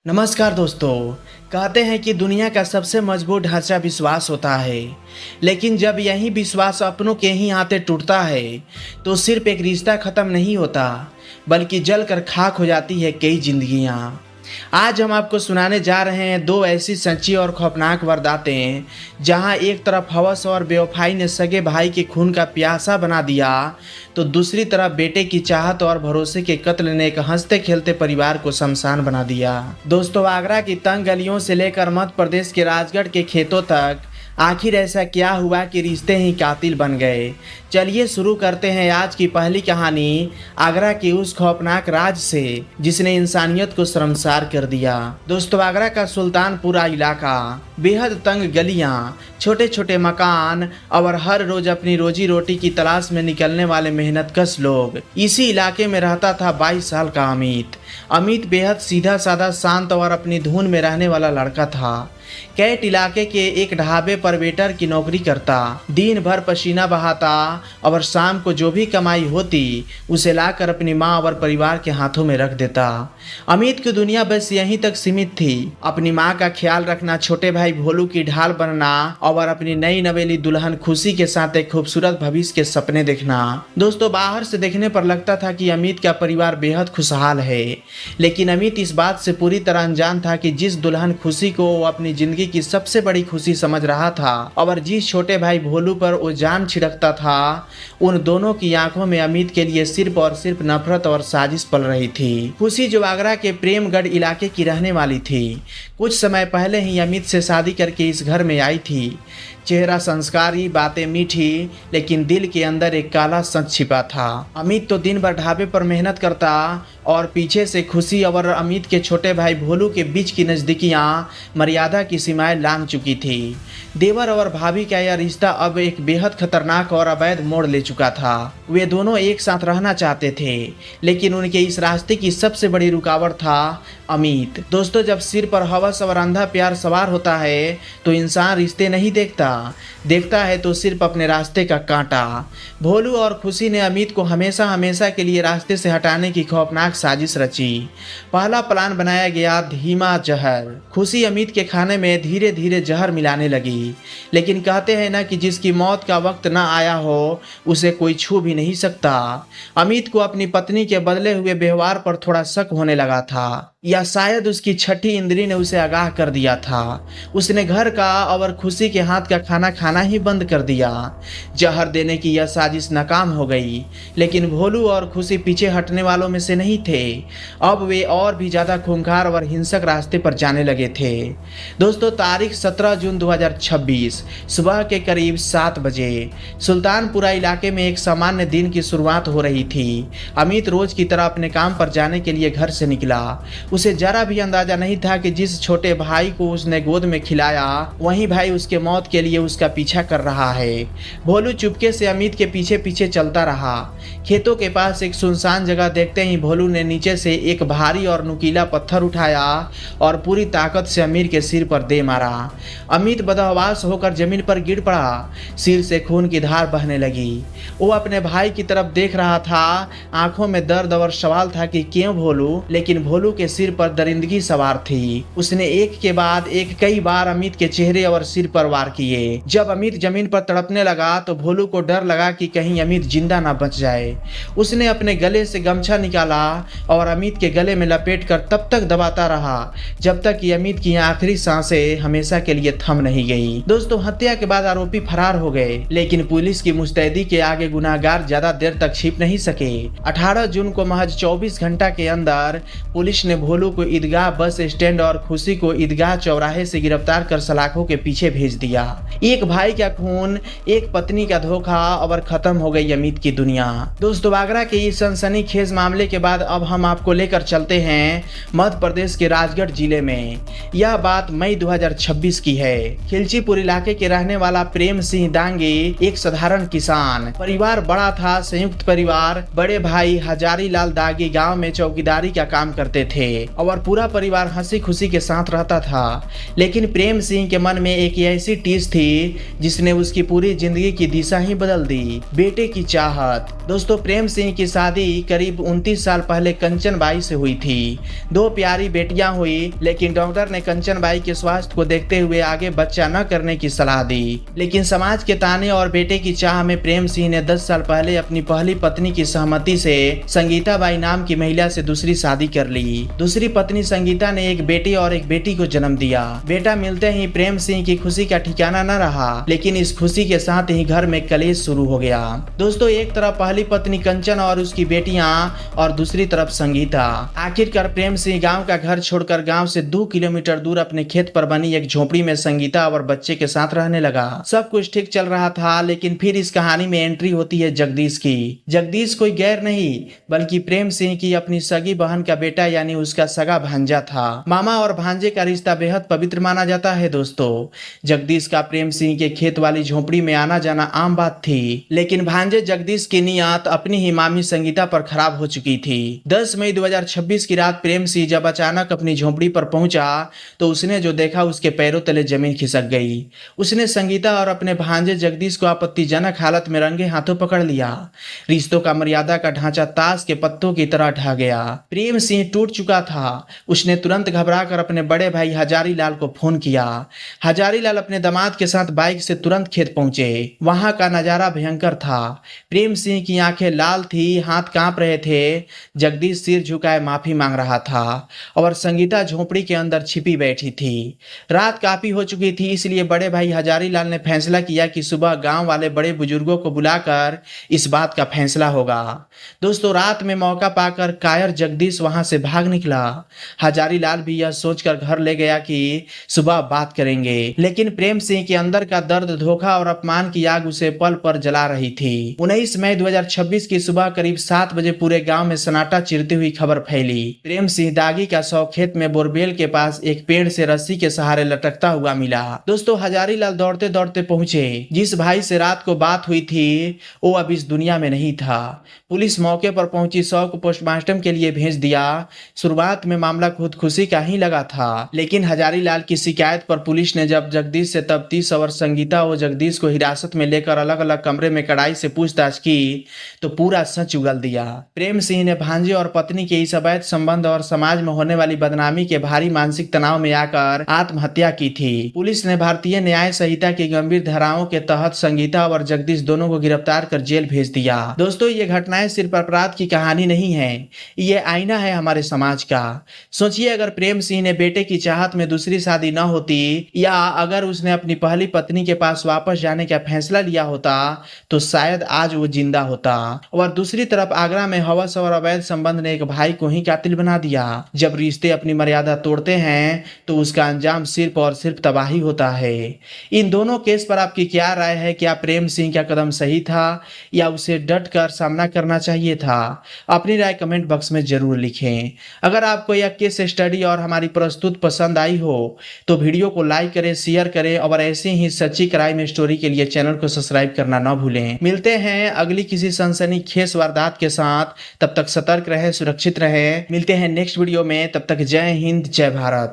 नमस्कार दोस्तों। कहते हैं कि दुनिया का सबसे मजबूत ढांचा विश्वास होता है, लेकिन जब यही विश्वास अपनों के ही हाथे टूटता है तो सिर्फ एक रिश्ता खत्म नहीं होता, बल्कि जल कर खाक हो जाती है कई जिंदगियां। आज हम आपको सुनाने जा रहे हैं दो ऐसी सच्ची और खौफनाक वारदातें, जहां एक तरफ हवस और बेवफाई ने सगे भाई के खून का प्यासा बना दिया, तो दूसरी तरफ बेटे की चाहत और भरोसे के कत्ल ने एक हंसते खेलते परिवार को शमशान बना दिया। दोस्तों, आगरा की तंग गलियों से लेकर मध्य प्रदेश के राजगढ़ के खेतों तक आखिर ऐसा क्या हुआ कि रिश्ते ही कातिल बन गए। चलिए शुरू करते हैं आज की पहली कहानी, आगरा के उस खौफनाक राज से जिसने इंसानियत को शर्मसार कर दिया। दोस्तों, आगरा का सुल्तानपुरा इलाका, बेहद तंग गलियां, छोटे छोटे मकान और हर रोज अपनी रोजी रोटी की तलाश में निकलने वाले मेहनतकश लोग। इसी इलाके में रहता था 22 साल का अमित। अमित बेहद सीधा साधा, शांत और अपनी धुन में रहने वाला लड़का था। कैट इलाके के एक ढाबे पर वेटर की नौकरी करता, दिन भर पसीना बहाता और शाम को जो भी कमाई होती उसे लाकर अपनी माँ और परिवार के हाथों में रख देता। अमित की दुनिया बस यहीं तक सीमित थी, अपनी माँ का ख्याल रखना, छोटे भाई भोलू की ढाल बनना और अपनी नई नवेली दुल्हन खुशी के साथ एक खूबसूरत भविष्य के सपने देखना। दोस्तों, बाहर से देखने पर लगता था कि अमित का परिवार बेहद खुशहाल है, लेकिन अमित इस बात से पूरी तरह अनजान था कि जिस दुल्हन खुशी को वो अपनी जिंदगी की सबसे बड़ी खुशी समझ रहा था और जिस छोटे भाई भोलू पर वो जान छिड़कता था, उन दोनों की आंखों में अमित के लिए सिर्फ और सिर्फ नफरत और साजिश पल रही थी। खुशी जो आगरा के प्रेमगढ़ इलाके की रहने वाली थी, कुछ समय पहले ही अमित से शादी करके इस घर में आई थी। चेहरा संस्कारी, बातें मीठी, लेकिन दिल के अंदर एक काला सच छिपा था। अमित तो दिन भर ढाबे पर मेहनत करता और पीछे से खुशी और अमित के छोटे भाई भोलू के बीच की नजदीकियां मर्यादा की सीमाएं लांघ चुकी थी। देवर और भाभी का यह रिश्ता अब एक बेहद खतरनाक और अवैध मोड़ ले चुका था। वे दोनों एक साथ रहना चाहते थे, लेकिन उनके इस रास्ते की सबसे बड़ी रुकावट था अमित। दोस्तों, जब सिर पर हवस और अंधा प्यार सवार होता है तो इंसान रिश्ते नहीं देखता है तो सिर्फ अपने रास्ते का कांटा। भोलू और खुशी ने अमित को हमेशा हमेशा के लिए रास्ते से हटाने की खौफनाक साजिश रची। पहला प्लान बनाया गया, धीमा जहर। खुशी अमित के खाने में धीरे धीरे जहर मिलाने लगी, लेकिन कहते हैं ना कि जिसकी मौत का वक्त ना आया हो उसे कोई छू भी नहीं सकता। अमित को अपनी पत्नी के बदले हुए व्यवहार पर थोड़ा शक होने लगा था, या शायद उसकी छठी इंद्री ने उसे आगाह कर दिया था। उसने घर का और खुशी के हाथ का खाना खाना ही बंद कर दिया। जहर देने की यह साजिश नाकाम हो गई, लेकिन भोलू और खुशी पीछे हटने वालों में से नहीं थे। अब वे और भी ज्यादा खूंखार और हिंसक रास्ते पर जाने लगे थे। दोस्तों, तारीख 17 जून 2026 सुबह के करीब 7 बजे सुल्तानपुरा इलाके में एक सामान्य दिन की शुरुआत हो रही थी। अमित रोज की तरह अपने काम पर जाने के लिए घर से निकला। उसे जरा भी अंदाजा नहीं था कि जिस छोटे भाई को उसने गोद में खिलाया, वही भाई उसके मौत के लिए उसका पीछा कर रहा है। भोलू चुपके से अमित के पीछे पीछे चलता रहा। खेतों के पास एक सुनसान जगह देखते ही भोलू ने नीचे से एक भारी और नुकीला पत्थर उठाया और पूरी ताकत से अमित के सिर पर दे मारा। अमित बदहवास होकर जमीन पर गिर पड़ा। सिर से खून की धार बहने लगी। वो अपने भाई की तरफ देख रहा था। आंखों में दर्द और सवाल था कि क्यों भोलू, लेकिन भोलू के सिर पर दरिंदगी सवार थी। उसने एक के बाद एक कई बार अमित के चेहरे और सिर पर वार किए। जब अमित जमीन पर तड़पने लगा तो भोलू को डर लगा कि कहीं अमित जिंदा ना बच जाए। उसने अपने गले से गमछा निकाला और अमित के गले में लपेटकर तब तक दबाता रहा जब तक कि अमित की आखिरी सांसें हमेशा के लिए थम नहीं गई। दोस्तों, हत्या के बाद आरोपी फरार हो गए, लेकिन पुलिस की मुस्तैदी के आगे गुनाहगार ज्यादा देर तक छिप नहीं सके। 18 जून को महज 24 घंटा के अंदर पुलिस ने भोलू को ईदगाह बस स्टैंड और खुशी को ईदगाह चौराहे से गिरफ्तार कर सलाखों के पीछे भेज दिया। एक भाई का खून, एक पत्नी का धोखा और खत्म हो गई अमित की दुनिया। दोस्तों, आगरा के इस सनसनीखेज मामले के बाद अब हम आपको लेकर चलते हैं मध्य प्रदेश के राजगढ़ जिले में। यह बात मई 2026 की है। खिलचीपुर इलाके के रहने वाला प्रेम सिंह दांगे एक साधारण किसान परिवार बड़ा था। संयुक्त परिवार, बड़े भाई हजारी लाल दागी गांव में चौकीदारी का काम करते थे और पूरा परिवार हंसी खुशी के साथ रहता था। लेकिन प्रेम सिंह के मन में एक ऐसी टीस थी जिसने उसकी पूरी जिंदगी की दिशा ही बदल दी, बेटे की चाहत। दोस्तों, प्रेम सिंह की शादी करीब 29 साल पहले कंचन बाई से हुई थी। 2 प्यारी बेटियां हुई, लेकिन डॉक्टर ने कंचन बाई के स्वास्थ्य को देखते हुए आगे बच्चा न करने की सलाह दी। लेकिन समाज के ताने और बेटे की चाह में प्रेम सिंह ने 10 साल पहले अपनी पहली पत्नी की सहमति से संगीता बाई नाम की महिला से दूसरी शादी कर ली। दूसरी पत्नी संगीता ने एक बेटी और एक बेटी को जन्म दिया। बेटा मिलते ही प्रेम सिंह की खुशी का ठिकाना न रहा, लेकिन इस खुशी के साथ ही घर में कलेश शुरू हो गया। दोस्तों, एक तरफ पहली पत्नी कंचन और उसकी बेटियां और दूसरी तरफ संगीता। आखिरकार प्रेम सिंह गांव का घर छोड़कर गांव से 2 किलोमीटर दूर अपने खेत पर बनी एक झोपड़ी में संगीता और बच्चे के साथ रहने लगा। सब कुछ ठीक चल रहा था, लेकिन फिर इस कहानी में एंट्री होती है जगदीश की। जगदीश कोई गैर नहीं बल्कि प्रेम सिंह की अपनी सगी बहन का बेटा, यानी उसका सगा भांजा था। मामा और भांजे का रिश्ता बेहद पवित्र माना जाता है। दोस्तों, जगदीश का प्रेम सिंह के खेत वाली झोपड़ी में आना जाना आम बात थी, लेकिन भांजे जगदीश की नियत अपनी ही मामी संगीता पर खराब हो चुकी थी। 10 मई 2026 की रात प्रेम सिंह जब अचानक अपनी झोपड़ी पर पहुंचा तो उसने जो देखा उसके पैरों तले जमीन खिसक गई। उसने संगीता और अपने भांजे जगदीश को आपत्तिजनक हालत में रंगे हाथों पकड़ लिया। रिश्तों का मर्यादा का ढांचा ताश के पत्तों की तरह ढह गया। प्रेम सिंह टूट चुका था। उसने तुरंत घबराकर अपने बड़े भाई हजारी लाल को फोन किया। हजारी लाल अपने दामाद के साथ बाइक से तुरंत खेत पहुंचे। वहां का नजारा भयंकर था। प्रेम सिंह की आंखें लाल थी, हाथ कांप रहे थे। जगदीश सिर झुकाए माफी मांग रहा था और संगीता झोपड़ी के अंदर छिपी बैठी थी। रात काफी हो चुकी थी, इसलिए बड़े भाई हजारी लाल ने फैसला किया कि सुबह गांव वाले बड़े बुजुर्गों को बुलाकर इस बात का फैसला होगा। दोस्तों, रात में मौका पाकर कायर जगदीश वहां से भाग निकला। हजारी लाल भी यह सोचकर घर ले गया कि सुबह बात करेंगे, लेकिन प्रेम सिंह के अंदर का दर्द, धोखा और अपमान की आग उसे पल पर जला रही थी। 19 मई 2026 की सुबह करीब 7 बजे पूरे गांव में सन्नाटा चिरती हुई खबर फैली। प्रेम सिंह दागी का शव खेत में बोरबेल के पास एक पेड़ से रस्सी के सहारे लटकता हुआ मिला। दोस्तों, हजारी लाल दौड़ते दौड़ते पहुंचे। जिस भाई से रात को बात हुई थी वो अब इस दुनिया में नहीं था। पुलिस मौके पर पहुंची, शव को पोस्टमार्टम के लिए भेज दिया। शुरुआत में मामला खुदकुशी का ही लगा था, लेकिन हजारी लाल की शिकायत पर पुलिस ने जब जगदीश से तफ्तीश और संगीता और जगदीश को हिरासत में लेकर अलग अलग कमरे में कड़ाई से पूछताछ की तो पूरा सच उगल दिया। प्रेम सिंह ने भांजे और पत्नी के इस अवैध संबंध और समाज में होने वाली बदनामी के भारी मानसिक तनाव में आकर आत्महत्या की थी। पुलिस ने भारतीय न्याय संहिता की गंभीर धाराओं के तहत संगीता और जगदीश दोनों को गिरफ्तार कर जेल भेज दिया। दोस्तों, ये घटनाएं सिर्फ अपराध की कहानी नहीं है, ये आईना है हमारे समाज का। सोचिए, अगर प्रेम सिंह ने बेटे की चाहत में दूसरी शादी न होती, या अगर उसने अपनी पहली पत्नी के पास वापस जाने का फैसला लिया होता तो शायद आज वो जिंदा होता। और दूसरी तरफ आगरा में हवस और अवैध संबंध ने एक भाई को ही कातिल बना दिया। जब रिश्ते अपनी मर्यादा तोड़ते हैं तो उसका अंजाम सिर्फ और सिर्फ तबाही होता है। इन दोनों केस पर आपकी क्या राय है? क्या प्रेम सिंह का कदम सही था या उसे डट कर सामना करना चाहिए था? अपनी राय कमेंट बॉक्स में जरूर लिखें। अगर आपको यह केस स्टडी और हमारी प्रस्तुत पसंद आई हो तो वीडियो को लाइक करें, शेयर करें और ऐसे ही सच्ची क्राइम स्टोरी के लिए चैनल को सब्सक्राइब करना न भूलें। मिलते हैं अगली किसी सनसनीखेज वारदात के साथ। तब तक सतर्क रहें, सुरक्षित रहें। मिलते हैं नेक्स्ट वीडियो में। तब तक जय हिंद, जय भारत।